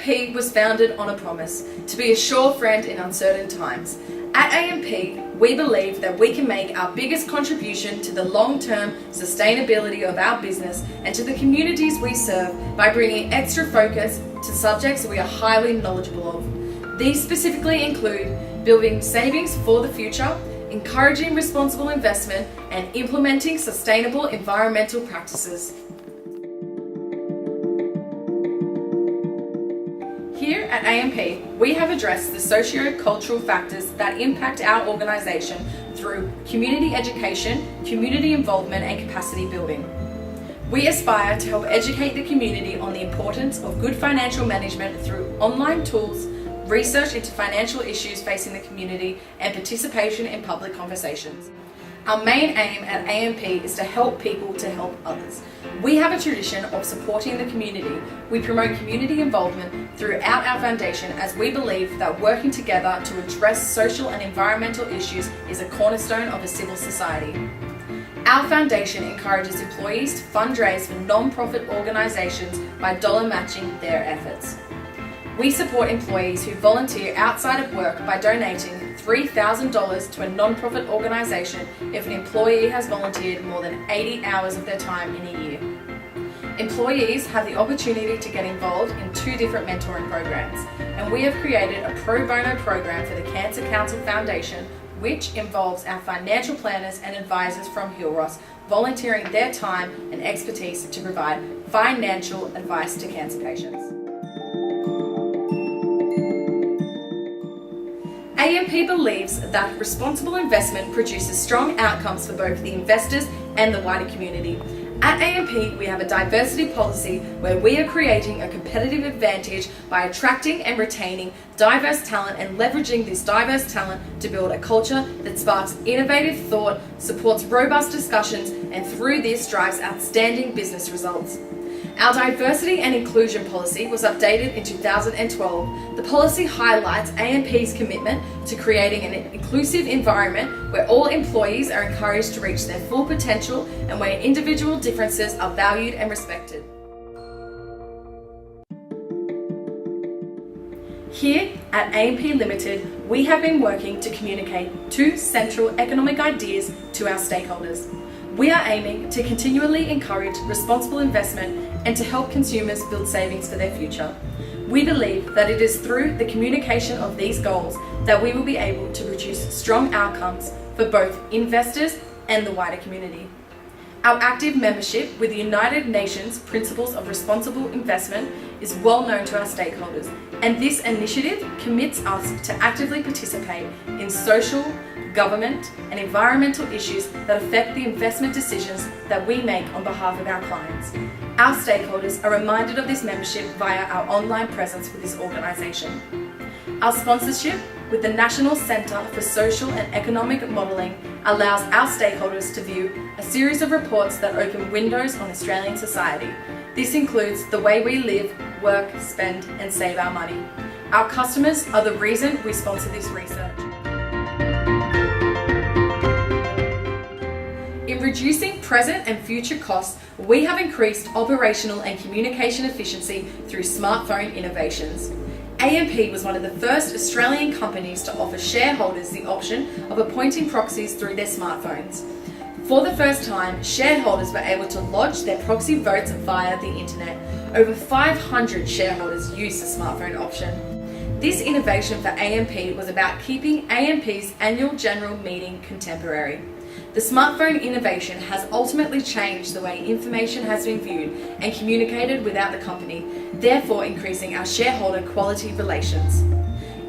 AMP was founded on a promise to be a sure friend in uncertain times. At AMP, we believe that we can make our biggest contribution to the long-term sustainability of our business and to the communities we serve by bringing extra focus to subjects we are highly knowledgeable of. These specifically include building savings for the future, encouraging responsible investment, and implementing sustainable environmental practices. Here at AMP, we have addressed the socio-cultural factors that impact our organisation through community education, community involvement and capacity building. We aspire to help educate the community on the importance of good financial management through online tools, research into financial issues facing the community, and participation in public conversations. Our main aim at AMP is to help people to help others. We have a tradition of supporting the community. We promote community involvement throughout our foundation as we believe that working together to address social and environmental issues is a cornerstone of a civil society. Our foundation encourages employees to fundraise for non-profit organisations by dollar matching their efforts. We support employees who volunteer outside of work by donating $3,000 to a non-profit organisation if an employee has volunteered more than 80 hours of their time in a year. Employees have the opportunity to get involved in 2 different mentoring programs, and we have created a pro bono program for the Cancer Council Foundation, which involves our financial planners and advisors from Hillross volunteering their time and expertise to provide financial advice to cancer patients. AMP believes that responsible investment produces strong outcomes for both the investors and the wider community. At AMP, we have a diversity policy where we are creating a competitive advantage by attracting and retaining diverse talent and leveraging this diverse talent to build a culture that sparks innovative thought, supports robust discussions, and through this drives outstanding business results. Our diversity and inclusion policy was updated in 2012. The policy highlights AMP's commitment to creating an inclusive environment where all employees are encouraged to reach their full potential and where individual differences are valued and respected. Here at AMP Limited, we have been working to communicate 2 central economic ideas to our stakeholders. We are aiming to continually encourage responsible investment and to help consumers build savings for their future. We believe that it is through the communication of these goals that we will be able to produce strong outcomes for both investors and the wider community. Our active membership with the United Nations Principles of Responsible Investment is well known to our stakeholders, and this initiative commits us to actively participate in social, government, and environmental issues that affect the investment decisions that we make on behalf of our clients. Our stakeholders are reminded of this membership via our online presence with this organisation. Our sponsorship with the National Centre for Social and Economic Modelling allows our stakeholders to view a series of reports that open windows on Australian society. This includes the way we live, work, spend, and save our money. Our customers are the reason we sponsor this research. In reducing present and future costs, we have increased operational and communication efficiency through smartphone innovations. AMP was one of the first Australian companies to offer shareholders the option of appointing proxies through their smartphones. For the first time, shareholders were able to lodge their proxy votes via the internet. Over 500 shareholders used the smartphone option. This innovation for AMP was about keeping AMP's annual general meeting contemporary. The smartphone innovation has ultimately changed the way information has been viewed and communicated without the company, therefore increasing our shareholder quality relations.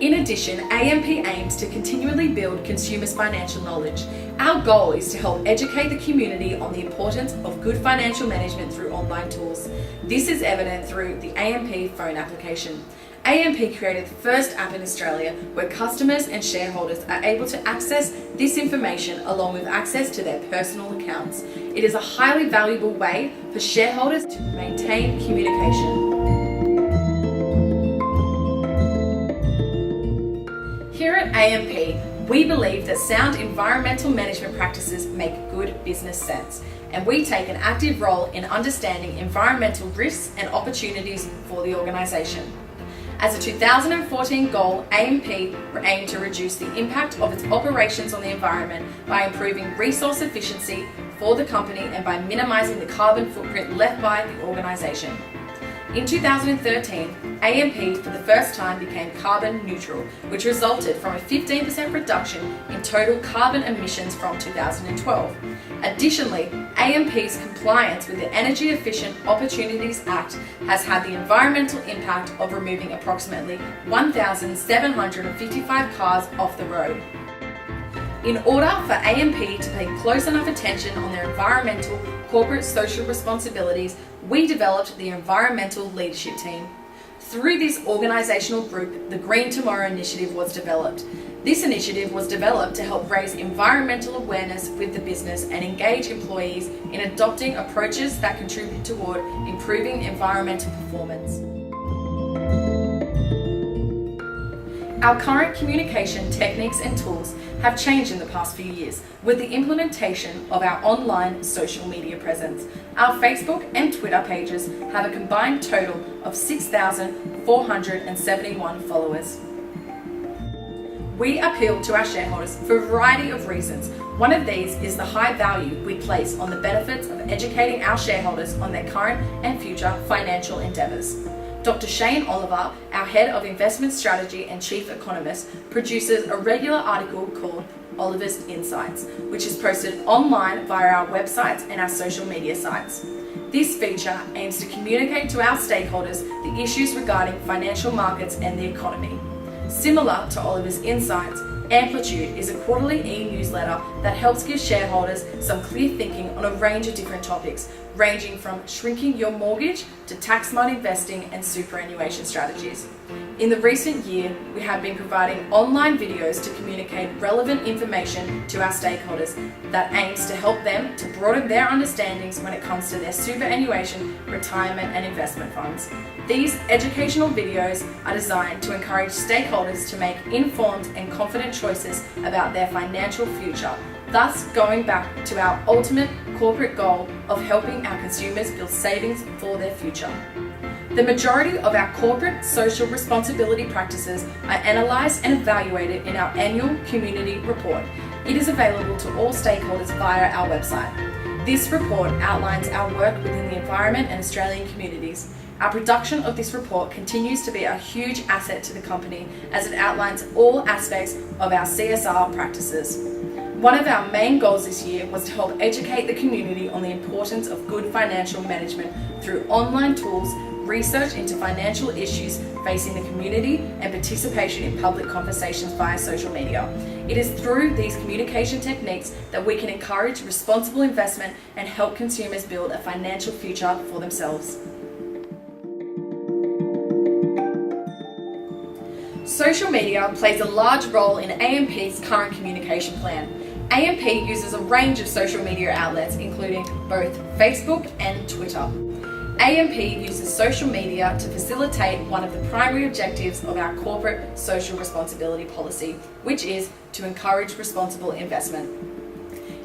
In addition, AMP aims to continually build consumers' financial knowledge. Our goal is to help educate the community on the importance of good financial management through online tools. This is evident through the AMP phone application. AMP created the first app in Australia where customers and shareholders are able to access this information along with access to their personal accounts. It is a highly valuable way for shareholders to maintain communication. Here at AMP, we believe that sound environmental management practices make good business sense, and we take an active role in understanding environmental risks and opportunities for the organisation. As a 2014 goal, AMP aimed to reduce the impact of its operations on the environment by improving resource efficiency for the company and by minimising the carbon footprint left by the organisation. In 2013, AMP for the first time became carbon neutral, which resulted from a 15% reduction in total carbon emissions from 2012. Additionally, AMP's compliance with the Energy Efficient Opportunities Act has had the environmental impact of removing approximately 1,755 cars off the road. In order for AMP to pay close enough attention on their environmental corporate social responsibilities, we developed the Environmental Leadership Team. Through this organisational group, the Green Tomorrow Initiative was developed. This initiative was developed to help raise environmental awareness with the business and engage employees in adopting approaches that contribute toward improving environmental performance. Our current communication techniques and tools have changed in the past few years with the implementation of our online social media presence. Our Facebook and Twitter pages have a combined total of 6,471 followers. We appeal to our shareholders for a variety of reasons. One of these is the high value we place on the benefits of educating our shareholders on their current and future financial endeavours. Dr. Shane Oliver, our Head of Investment Strategy and Chief Economist, produces a regular article called Oliver's Insights, which is posted online via our websites and our social media sites. This feature aims to communicate to our stakeholders the issues regarding financial markets and the economy. Similar to Oliver's Insights, Amplitude is a quarterly e-newsletter that helps give shareholders some clear thinking on a range of different topics, ranging from shrinking your mortgage to tax-smart investing and superannuation strategies. In the recent year, we have been providing online videos to communicate relevant information to our stakeholders that aims to help them to broaden their understandings when it comes to their superannuation, retirement and investment funds. These educational videos are designed to encourage stakeholders to make informed and confident choices about their financial future, thus going back to our ultimate corporate goal of helping our consumers build savings for their future. The majority of our corporate social responsibility practices are analysed and evaluated in our annual community report. It is available to all stakeholders via our website. This report outlines our work within the environment and Australian communities. Our production of this report continues to be a huge asset to the company as it outlines all aspects of our CSR practices. One of our main goals this year was to help educate the community on the importance of good financial management through online tools, research into financial issues facing the community, and participation in public conversations via social media. It is through these communication techniques that we can encourage responsible investment and help consumers build a financial future for themselves. Social media plays a large role in AMP's current communication plan. AMP uses a range of social media outlets, including both Facebook and Twitter. AMP uses social media to facilitate one of the primary objectives of our corporate social responsibility policy, which is to encourage responsible investment.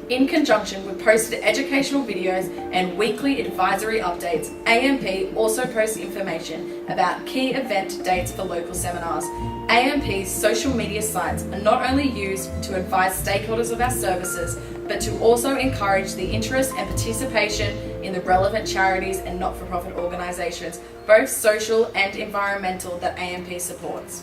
In conjunction with posted educational videos and weekly advisory updates, AMP also posts information about key event dates for local seminars. AMP's social media sites are not only used to advise stakeholders of our services, but to also encourage the interest and participation in the relevant charities and not-for-profit organisations, both social and environmental, that AMP supports.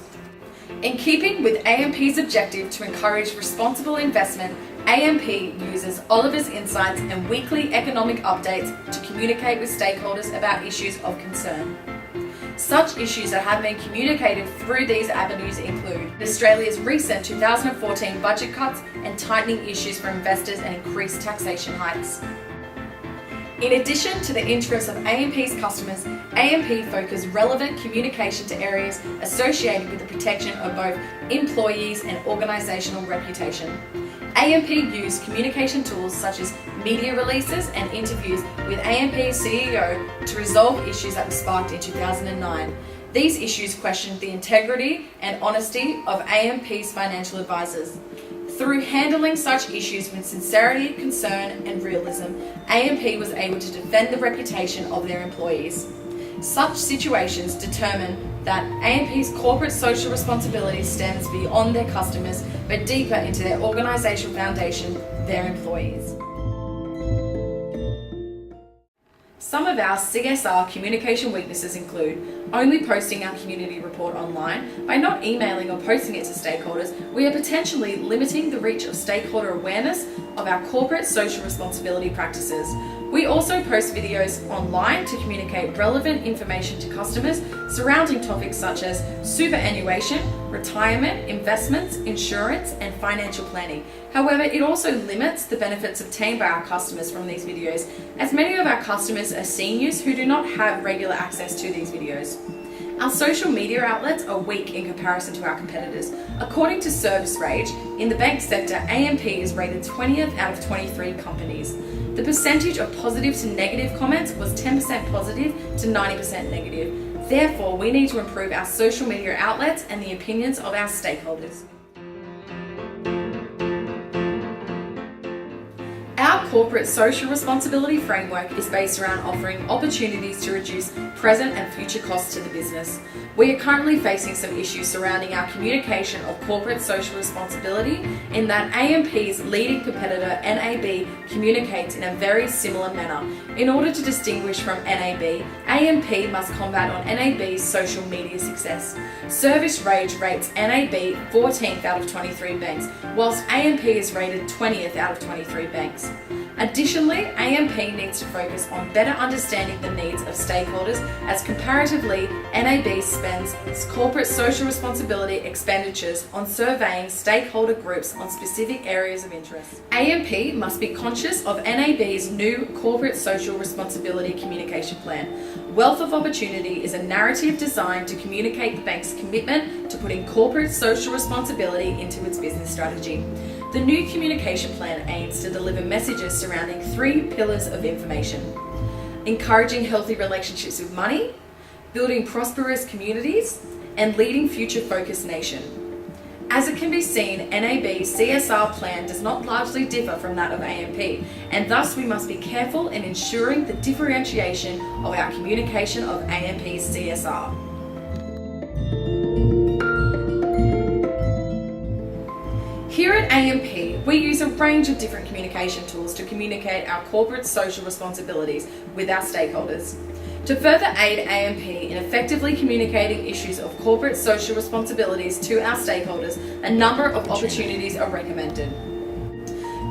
In keeping with AMP's objective to encourage responsible investment, AMP uses Oliver's Insights and weekly economic updates to communicate with stakeholders about issues of concern. Such issues that have been communicated through these avenues include Australia's recent 2014 budget cuts and tightening issues for investors and increased taxation hikes. In addition to the interests of AMP's customers, AMP focuses relevant communication to areas associated with the protection of both employees and organisational reputation. AMP used communication tools such as media releases and interviews with AMP's CEO to resolve issues that were sparked in 2009. These issues questioned the integrity and honesty of AMP's financial advisors. Through handling such issues with sincerity, concern and realism, AMP was able to defend the reputation of their employees. Such situations determine that AMP's corporate social responsibility stems beyond their customers but deeper into their organisational foundation, their employees. Some of our CSR communication weaknesses include only posting our community report online. By not emailing or posting it to stakeholders, we are potentially limiting the reach of stakeholder awareness of our corporate social responsibility practices. We also post videos online to communicate relevant information to customers surrounding topics such as superannuation, retirement, investments, insurance, and financial planning. However, it also limits the benefits obtained by our customers from these videos, as many of our customers are seniors who do not have regular access to these videos. Our social media outlets are weak in comparison to our competitors. According to Service Rage, in the bank sector, AMP is rated 20th out of 23 companies. The percentage of positive to negative comments was 10% positive to 90% negative. Therefore, we need to improve our social media outlets and the opinions of our stakeholders. Our corporate social responsibility framework is based around offering opportunities to reduce present and future costs to the business. We are currently facing some issues surrounding our communication of corporate social responsibility in that AMP's leading competitor NAB communicates in a very similar manner. In order to distinguish from NAB, AMP must combat on NAB's social media success. Service Rage rates NAB 14th out of 23 banks, whilst AMP is rated 20th out of 23 banks. Additionally, AMP needs to focus on better understanding the needs of stakeholders, as comparatively, NAB spends its corporate social responsibility expenditures on surveying stakeholder groups on specific areas of interest. AMP must be conscious of NAB's new corporate social responsibility communication plan. Wealth of Opportunity is a narrative designed to communicate the bank's commitment to putting corporate social responsibility into its business strategy. The new communication plan aims to deliver messages surrounding 3 pillars of information: encouraging healthy relationships with money, building prosperous communities, and leading future-focused nation. As it can be seen, NAB's CSR plan does not largely differ from that of AMP, and thus we must be careful in ensuring the differentiation of our communication of AMP's CSR. Here at AMP, we use a range of different communication tools to communicate our corporate social responsibilities with our stakeholders. To further aid AMP in effectively communicating issues of corporate social responsibilities to our stakeholders, a number of opportunities are recommended.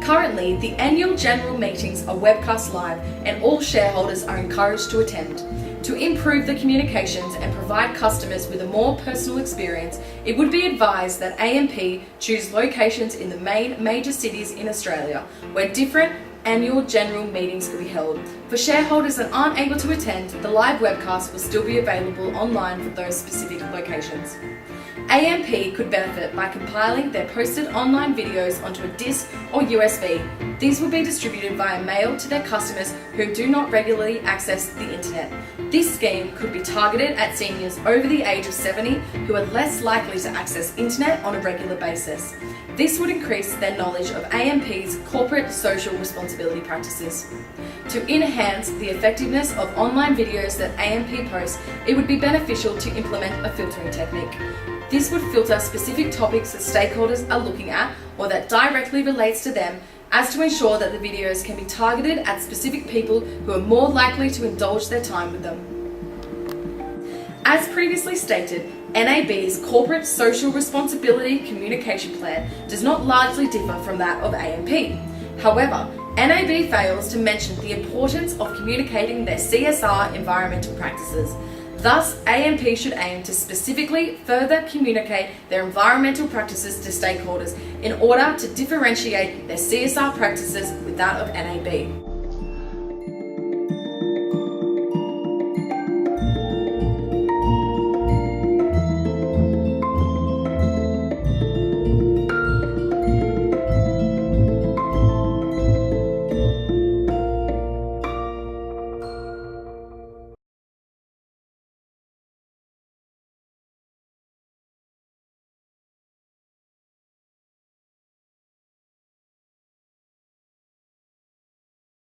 Currently, the annual general meetings are webcast live and all shareholders are encouraged to attend. To improve the communications and provide customers with a more personal experience, it would be advised that AMP choose locations in the main major cities in Australia where different annual general meetings will be held. For shareholders that aren't able to attend, the live webcast will still be available online for those specific locations. AMP could benefit by compiling their posted online videos onto a disc or USB. These will be distributed via mail to their customers who do not regularly access the internet. This scheme could be targeted at seniors over the age of 70 who are less likely to access internet on a regular basis. This would increase their knowledge of AMP's corporate social responsibility practices. To enhance the effectiveness of online videos that AMP posts, it would be beneficial to implement a filtering technique. This would filter specific topics that stakeholders are looking at or that directly relates to them, as to ensure that the videos can be targeted at specific people who are more likely to indulge their time with them. As previously stated, NAB's corporate social responsibility communication plan does not largely differ from that of AMP. However, NAB fails to mention the importance of communicating their CSR environmental practices. Thus, AMP should aim to specifically further communicate their environmental practices to stakeholders in order to differentiate their CSR practices with that of NAB.